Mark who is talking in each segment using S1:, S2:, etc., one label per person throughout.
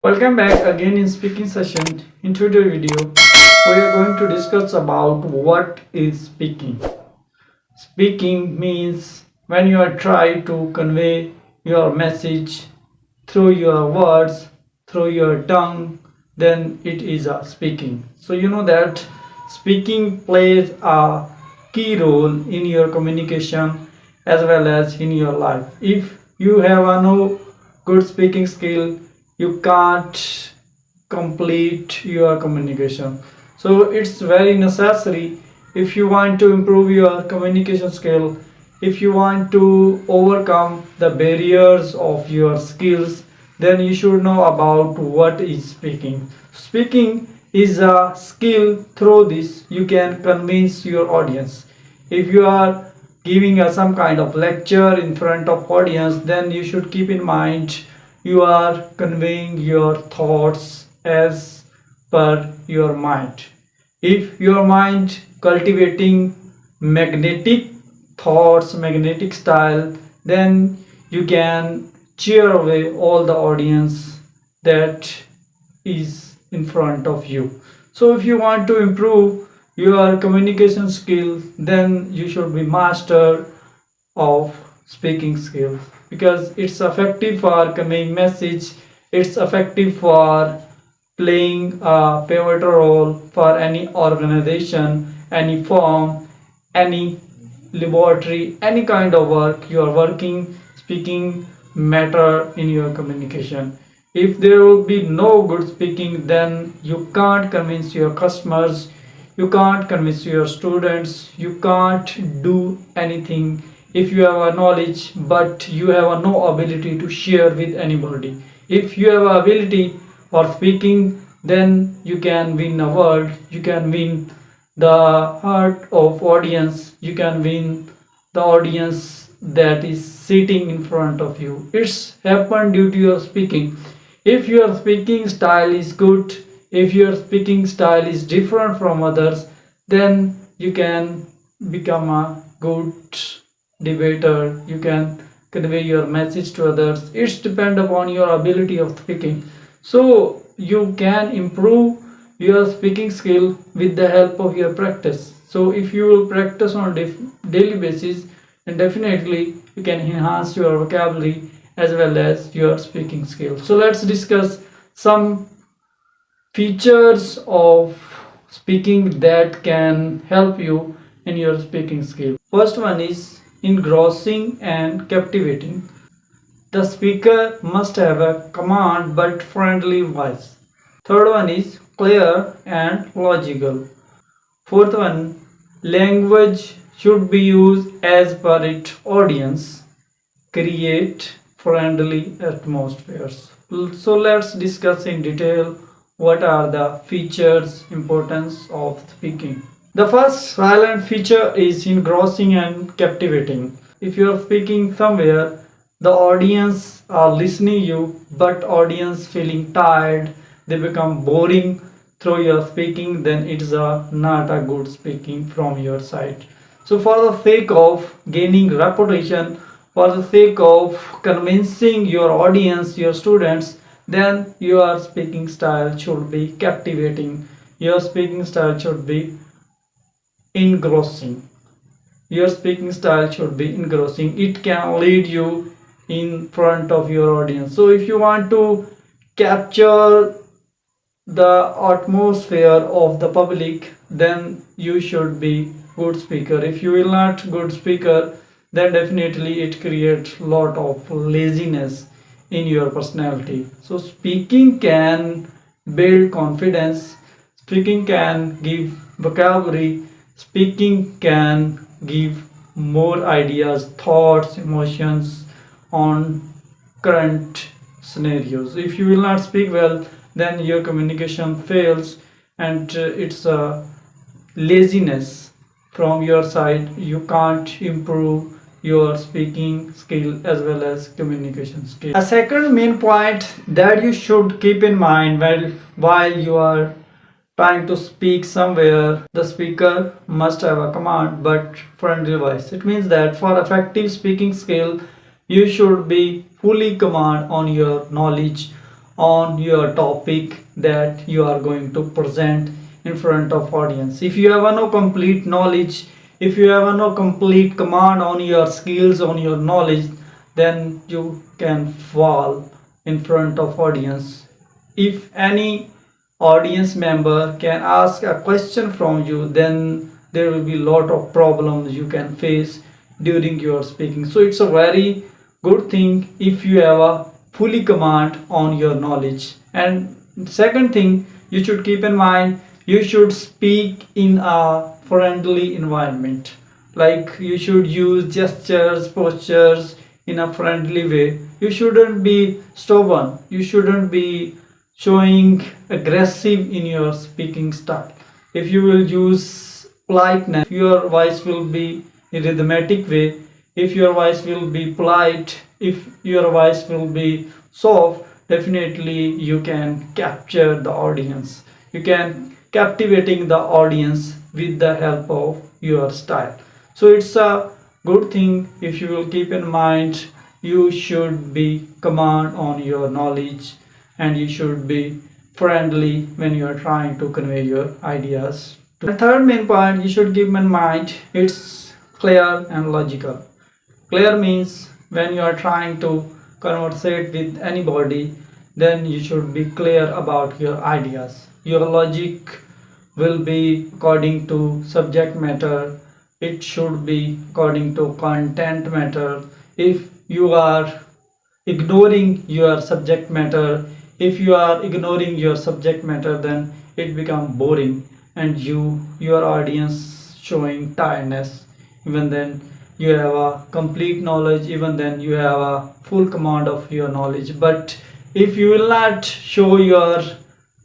S1: Welcome back again in speaking session. In today's video, we are going to discuss about what is speaking. Speaking means when you are trying to convey your message through your words, through your tongue, then it is a speaking. So you know that speaking plays a key role in your communication as well as in your life. If you have a no good speaking skill, you can't complete your communication. So it's very necessary if you want to improve your communication skill, if you want to overcome the barriers of your skills, then you should know about what is speaking. Speaking is a skill. Through this you can convince your audience. If you are giving some kind of lecture in front of audience, then you should keep in mind you are conveying your thoughts as per your mind. If your mind cultivating magnetic thoughts, magnetic style, then you can cheer away all the audience that is in front of you. So if you want to improve your communication skill, then you should be master of speaking skills, because it's effective for conveying message, it's effective for playing a pivotal role for any organization, any firm, any laboratory, any kind of work you are working. Speaking matter in your communication. If there will be no good speaking, then you can't convince your customers, you can't convince your students, you can't do anything. If you have a knowledge but you have a no ability to share with anybody, if you have ability for speaking, then you can win a world, you can win the heart of audience, you can win the audience that is sitting in front of you. It's happened due to your speaking. If your speaking style is good, if your speaking style is different from others, then you can become a good debater, you can convey your message to others. It's depend upon your ability of speaking. So you can improve your speaking skill with the help of your practice. So if you will practice on daily basis, then definitely you can enhance your vocabulary as well as your speaking skill. So let's discuss some features of speaking that can help you in your speaking skill. First one is engrossing and captivating. The speaker must have a command but friendly voice. Third one is clear and logical. Fourth one, language should be used as per its audience. Create friendly atmospheres. So let's discuss in detail what are the features, importance of speaking. The first silent feature is engrossing and captivating. If you are speaking somewhere, the audience are listening you, but audience feeling tired, they become boring through your speaking, then it is not a good speaking from your side. So for the sake of gaining reputation, for the sake of convincing your audience, your students, then your speaking style should be captivating, your speaking style should be engrossing, your speaking style should be engrossing. It can lead you in front of your audience. So if you want to capture the atmosphere of the public, then you should be good speaker. If you will not good speaker, then definitely it creates lot of laziness in your personality. So speaking can build confidence, speaking can give vocabulary, speaking can give more ideas, thoughts, emotions on current scenarios. If you will not speak well, then your communication fails, and it's a laziness from your side. You can't improve your speaking skill as well as communication skill. A second main point that you should keep in mind while you are trying to speak somewhere, the speaker must have a command but friendly voice. It means that for effective speaking skill, you should be fully command on your knowledge, on your topic that you are going to present in front of audience. If you have no complete knowledge, if you have no complete command on your skills, on your knowledge, then you can fall in front of audience. If any audience member can ask a question from you, then there will be a lot of problems you can face during your speaking. So it's a very good thing if you have a fully command on your knowledge. And second thing you should keep in mind, you should speak in a friendly environment. Like you should use gestures, postures in a friendly way. You shouldn't be stubborn, you shouldn't be showing aggressive in your speaking style. If you will use politeness, your voice will be in a rhythmic way. If your voice will be polite, if your voice will be soft, definitely you can capture the audience. You can captivating the audience with the help of your style. So it's a good thing if you will keep in mind, you should be command on your knowledge, and you should be friendly when you are trying to convey your ideas. The third main point you should keep in mind, it's clear and logical. Clear means when you are trying to conversate with anybody, then you should be clear about your ideas. Your logic will be according to subject matter, it should be according to content matter. If you are ignoring your subject matter, if you are ignoring your subject matter, then it becomes boring and your audience showing tiredness. Even then you have a complete knowledge, even then you have a full command of your knowledge, but if you will not show your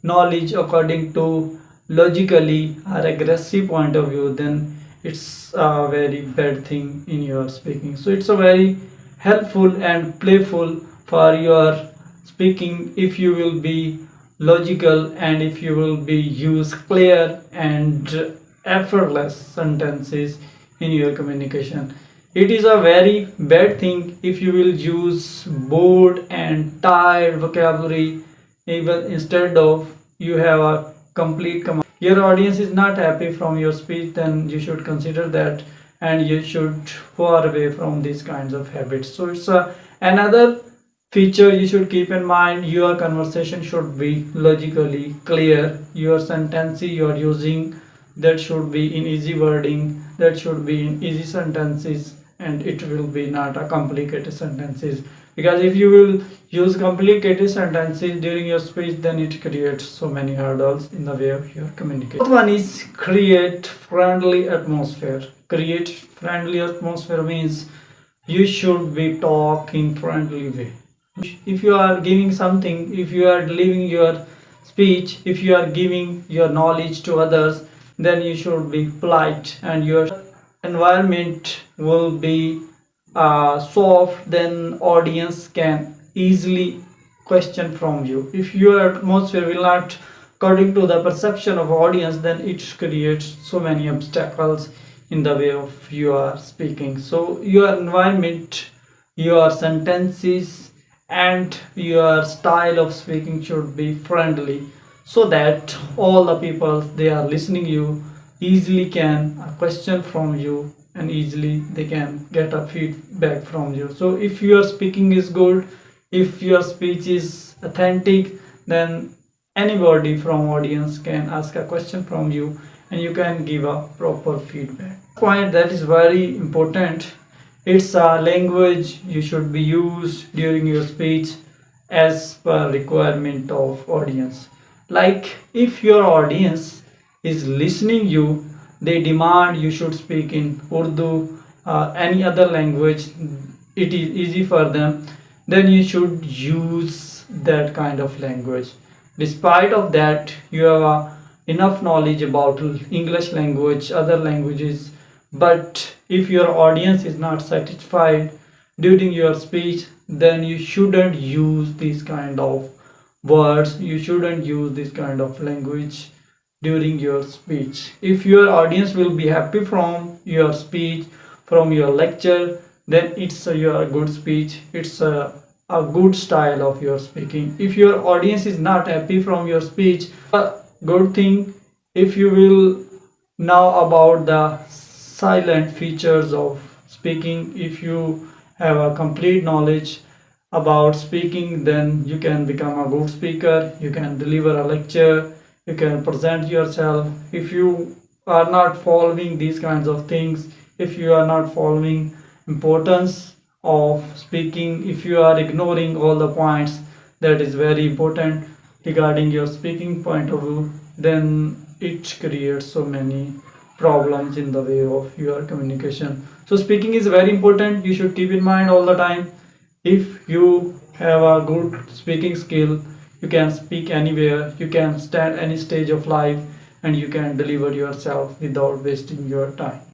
S1: knowledge according to logically or aggressive point of view, then it's a very bad thing in your speaking. So it's a very helpful and playful for your speaking if you will be logical and if you will be use clear and effortless sentences in your communication. It is a very bad thing if you will use bored and tired vocabulary, even instead of you have a complete command. Your audience is not happy from your speech, then you should consider that and you should far away from these kinds of habits. So it's another feature you should keep in mind, your conversation should be logically clear. Your sentences you are using, that should be in easy wording, that should be in easy sentences, and it will be not a complicated sentences, because if you will use complicated sentences during your speech, then it creates so many hurdles in the way of your communication. Fourth one is create friendly atmosphere. Create friendly atmosphere means you should be talk in friendly way. If you are giving something, if you are delivering your speech, if you are giving your knowledge to others, then you should be polite and your environment will be soft, then audience can easily question from you. If your atmosphere will not according to the perception of audience, then it creates so many obstacles in the way of your speaking. So your environment, your sentences and your style of speaking should be friendly, so that all the people they are listening you easily can question from you and easily they can get a feedback from you. So if your speaking is good, if your speech is authentic, then anybody from audience can ask a question from you and you can give a proper feedback. Point that is very important, it's a language you should be used during your speech as per requirement of audience. Like if your audience is listening you, they demand you should speak in Urdu, any other language, it is easy for them, then you should use that kind of language. Despite of that, you have enough knowledge about English language, other languages, but if your audience is not satisfied during your speech, then you shouldn't use these kind of words, you shouldn't use this kind of language during your speech. If your audience will be happy from your speech, from your lecture, then it's your good speech, it's a good style of your speaking. If your audience is not happy from your speech, a good thing if you will know about the silent features of speaking. If you have a complete knowledge about speaking, then you can become a good speaker, you can deliver a lecture, you can present yourself. If you are not following these kinds of things, if you are not following importance of speaking, if you are ignoring all the points that is very important regarding your speaking point of view, then it creates so many problems in the way of your communication. So speaking is very important, you should keep in mind all the time. If you have a good speaking skill, you can speak anywhere, you can stand any stage of life, and you can deliver yourself without wasting your time.